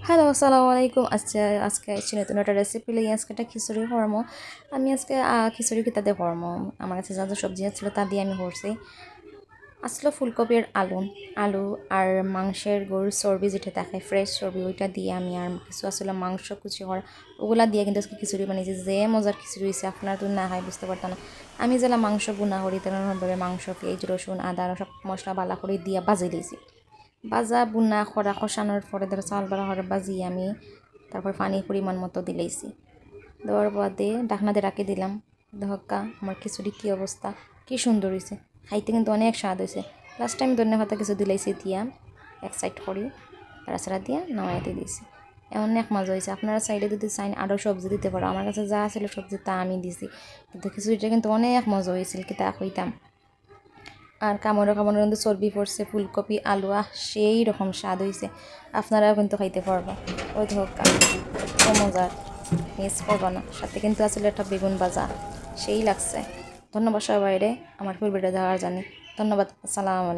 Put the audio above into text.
Hello, আসসালামু আলাইকুম। আজকে আসছি নতুন একটা রেসিপি লিয়ে। আজকে একটা খিচুড়ি করবো। আমি আজকে খিচুড়ি কিতা দিয়ে করবো। আমার কাছে যা যা সবজি ছিল তা দিয়ে আমি করছি। আসলে ফুলকপির আলু আর মাংসের গরুর চর্বি যেটা দেখায় ফ্রেশ চর্বি, ওইটা দিয়ে আমি আর কিছু আসলে মাংস কুচি করা ওগুলা দিয়ে কিন্তু আজকে খিচুড়ি বানিয়েছি। যে মজার খিচুড়ি হয়েছে আপনারা তো না হয় বুঝতে পারতাম না। আমি যেটা মাংস বুনা করি তেমনভাবে মাংস পেঁয়াজ রসুন আদা সব মশলা বালা করে দিয়ে বাজে দিয়েছি। বাজা বুনা খরা খসানোর পরে ধরো চাল বাড়া করে বাজিয়ে আমি তারপর পানি পরিমাণ মতো দিলেইছি। দেওয়ার বাদে ঢাকনাতে রাখি দিলাম। ধক্কা আমার খিচুড়ি কী অবস্থা, কী সুন্দর হয়েছে, খাইতে কিন্তু অনেক স্বাদ হয়েছে। লাস্ট টাইম ধন্যবাদ পাতা কিছু দিলাইছি দিয়া এক সাইড করি তাছাড়া দিয়া নামাইতে দিয়েছি। অনেক মজা হয়েছে। আপনারা সাইডে যদি চাইন আরও সবজি দিতে পারো। আমার কাছে যা ছিল সবজি তা আমি দিছি, কিন্তু খিচুড়িটা কিন্তু অনেক মজা হয়েছিল কি তা কইতাম। আর কামড়ে কামড়ের কিন্তু চর্বি পড়ছে, ফুলকপি আলু সেই রকম স্বাদ হয়েছে। আপনারাও কিন্তু খাইতে পারবো। ওই হোক ও মজার, মিস করবো না। সাথে কিন্তু আসলে একটা বেগুন ভাজা সেই লাগছে। ধন্যবাদ সবাইরে আমার ফুল ভিডিও দেওয়ার জন্য। ধন্যবাদ। আসসালামু আলাইকুম।